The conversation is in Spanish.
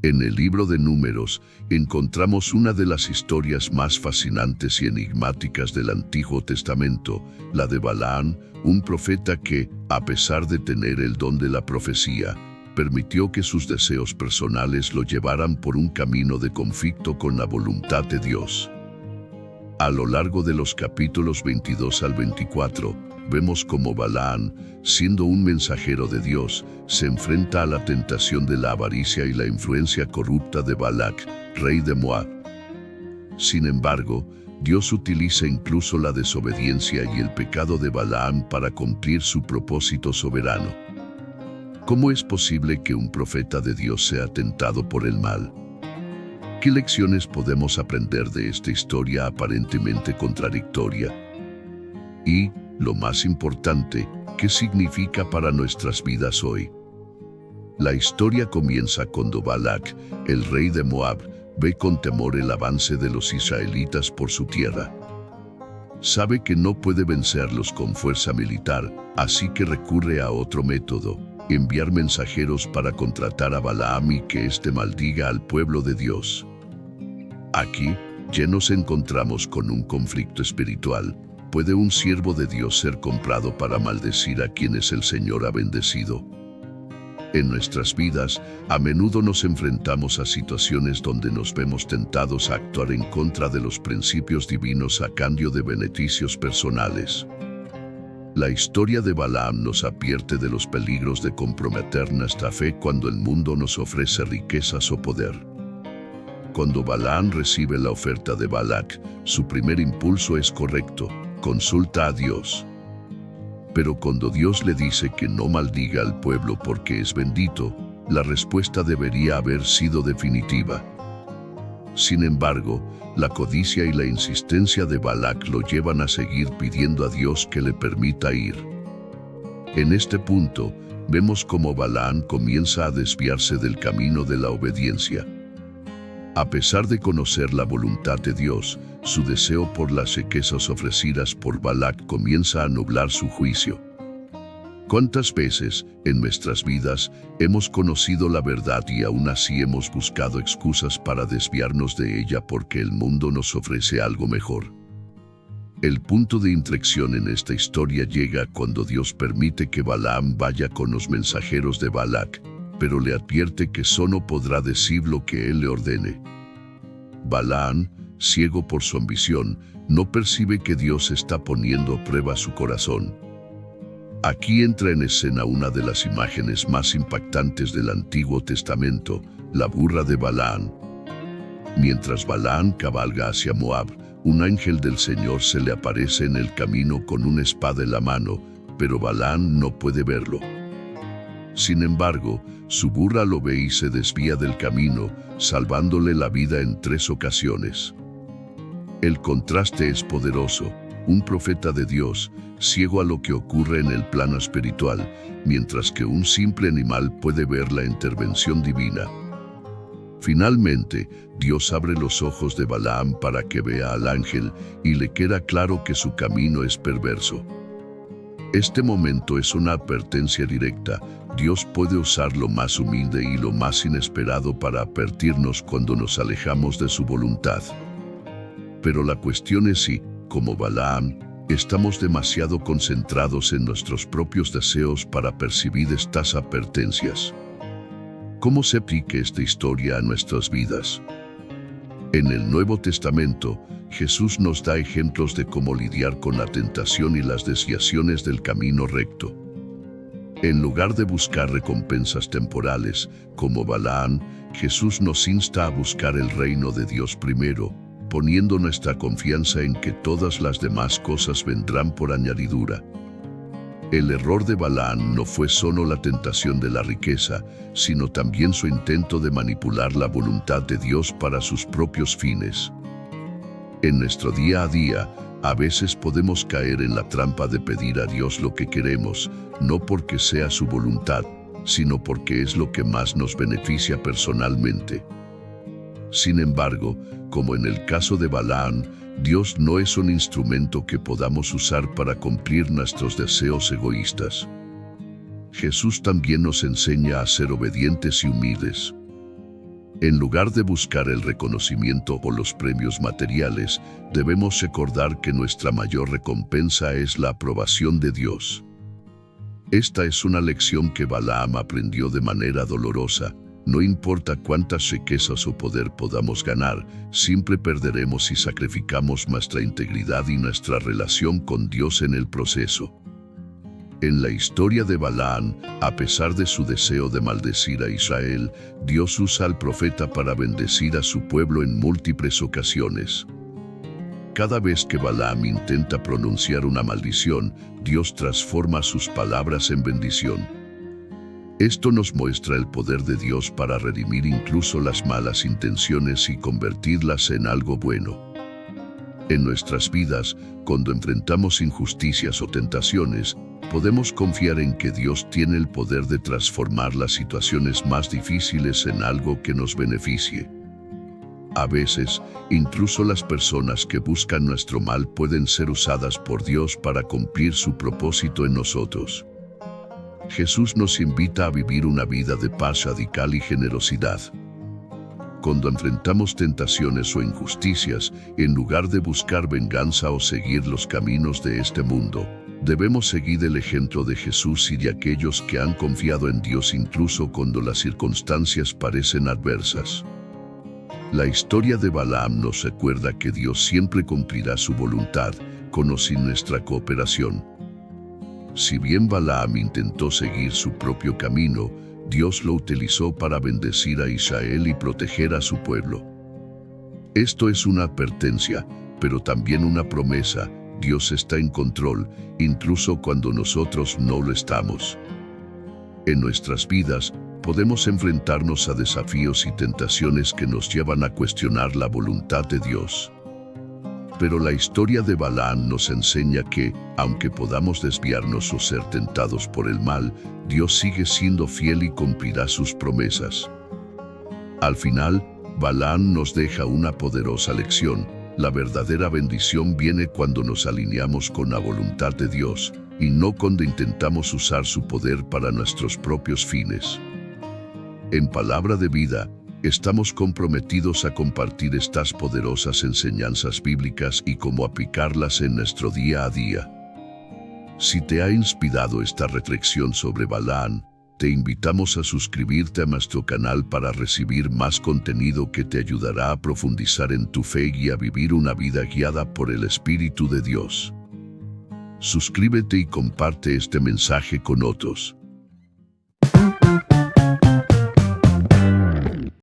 En el libro de Números encontramos una de las historias más fascinantes y enigmáticas del Antiguo Testamento, la de Balaam, un profeta que, a pesar de tener el don de la profecía, permitió que sus deseos personales lo llevaran por un camino de conflicto con la voluntad de Dios. A lo largo de los capítulos 22 al 24, vemos cómo Balaam, siendo un mensajero de Dios, se enfrenta a la tentación de la avaricia y la influencia corrupta de Balac, rey de Moab. Sin embargo, Dios utiliza incluso la desobediencia y el pecado de Balaam para cumplir su propósito soberano. ¿Cómo es posible que un profeta de Dios sea tentado por el mal? ¿Qué lecciones podemos aprender de esta historia aparentemente contradictoria? Y, lo más importante, ¿qué significa para nuestras vidas hoy? La historia comienza cuando Balac, el rey de Moab, ve con temor el avance de los israelitas por su tierra. Sabe que no puede vencerlos con fuerza militar, así que recurre a otro método: enviar mensajeros para contratar a Balaam y que éste maldiga al pueblo de Dios. Aquí ya nos encontramos con un conflicto espiritual. ¿Puede un siervo de Dios ser comprado para maldecir a quienes el Señor ha bendecido? En nuestras vidas, a menudo nos enfrentamos a situaciones donde nos vemos tentados a actuar en contra de los principios divinos a cambio de beneficios personales. La historia de Balaam nos advierte de los peligros de comprometer nuestra fe cuando el mundo nos ofrece riquezas o poder. Cuando Balaam recibe la oferta de Balac, su primer impulso es correcto: consulta a Dios. Pero cuando Dios le dice que no maldiga al pueblo porque es bendito, la respuesta debería haber sido definitiva. Sin embargo, la codicia y la insistencia de Balac lo llevan a seguir pidiendo a Dios que le permita ir. En este punto, vemos cómo Balaam comienza a desviarse del camino de la obediencia. A pesar de conocer la voluntad de Dios, su deseo por las riquezas ofrecidas por Balac comienza a nublar su juicio. ¿Cuántas veces en nuestras vidas hemos conocido la verdad y aún así hemos buscado excusas para desviarnos de ella porque el mundo nos ofrece algo mejor? El punto de inflexión en esta historia llega cuando Dios permite que Balaam vaya con los mensajeros de Balac, pero le advierte que solo podrá decir lo que él le ordene. Balaam, ciego por su ambición, no percibe que Dios está poniendo a prueba su corazón. Aquí entra en escena una de las imágenes más impactantes del Antiguo Testamento, la burra de Balaam. Mientras Balaam cabalga hacia Moab, un ángel del Señor se le aparece en el camino con una espada en la mano, pero Balaam no puede verlo. Sin embargo, su burra lo ve y se desvía del camino, salvándole la vida en 3 ocasiones. El contraste es poderoso: un profeta de Dios, ciego a lo que ocurre en el plano espiritual, mientras que un simple animal puede ver la intervención divina. Finalmente, Dios abre los ojos de Balaam para que vea al ángel y le queda claro que su camino es perverso. Este momento es una advertencia directa. Dios puede usar lo más humilde y lo más inesperado para advertirnos cuando nos alejamos de su voluntad. Pero la cuestión es si, como Balaam, estamos demasiado concentrados en nuestros propios deseos para percibir estas advertencias. ¿Cómo se aplica esta historia a nuestras vidas? En el Nuevo Testamento, Jesús nos da ejemplos de cómo lidiar con la tentación y las desviaciones del camino recto. En lugar de buscar recompensas temporales, como Balaam, Jesús nos insta a buscar el reino de Dios primero, poniendo nuestra confianza en que todas las demás cosas vendrán por añadidura. El error de Balaam no fue solo la tentación de la riqueza, sino también su intento de manipular la voluntad de Dios para sus propios fines. En nuestro día a día, a veces podemos caer en la trampa de pedir a Dios lo que queremos, no porque sea su voluntad, sino porque es lo que más nos beneficia personalmente. Sin embargo, como en el caso de Balaam, Dios no es un instrumento que podamos usar para cumplir nuestros deseos egoístas. Jesús también nos enseña a ser obedientes y humildes. En lugar de buscar el reconocimiento o los premios materiales, debemos recordar que nuestra mayor recompensa es la aprobación de Dios. Esta es una lección que Balaam aprendió de manera dolorosa. No importa cuántas riquezas o poder podamos ganar, siempre perderemos si sacrificamos nuestra integridad y nuestra relación con Dios en el proceso. En la historia de Balaam, a pesar de su deseo de maldecir a Israel, Dios usa al profeta para bendecir a su pueblo en múltiples ocasiones. Cada vez que Balaam intenta pronunciar una maldición, Dios transforma sus palabras en bendición. Esto nos muestra el poder de Dios para redimir incluso las malas intenciones y convertirlas en algo bueno. En nuestras vidas, cuando enfrentamos injusticias o tentaciones, podemos confiar en que Dios tiene el poder de transformar las situaciones más difíciles en algo que nos beneficie. A veces, incluso las personas que buscan nuestro mal pueden ser usadas por Dios para cumplir su propósito en nosotros. Jesús nos invita a vivir una vida de paz radical y generosidad. Cuando enfrentamos tentaciones o injusticias, en lugar de buscar venganza o seguir los caminos de este mundo, debemos seguir el ejemplo de Jesús y de aquellos que han confiado en Dios incluso cuando las circunstancias parecen adversas. La historia de Balaam nos recuerda que Dios siempre cumplirá su voluntad, con o sin nuestra cooperación. Si bien Balaam intentó seguir su propio camino, Dios lo utilizó para bendecir a Israel y proteger a su pueblo. Esto es una advertencia, pero también una promesa. Dios está en control, incluso cuando nosotros no lo estamos. En nuestras vidas, podemos enfrentarnos a desafíos y tentaciones que nos llevan a cuestionar la voluntad de Dios. Pero la historia de Balaam nos enseña que, aunque podamos desviarnos o ser tentados por el mal, Dios sigue siendo fiel y cumplirá sus promesas. Al final, Balaam nos deja una poderosa lección. La verdadera bendición viene cuando nos alineamos con la voluntad de Dios, y no cuando intentamos usar su poder para nuestros propios fines. En Palabra de Vida, estamos comprometidos a compartir estas poderosas enseñanzas bíblicas y cómo aplicarlas en nuestro día a día. Si te ha inspirado esta reflexión sobre Balaam, te invitamos a suscribirte a nuestro canal para recibir más contenido que te ayudará a profundizar en tu fe y a vivir una vida guiada por el Espíritu de Dios. Suscríbete y comparte este mensaje con otros.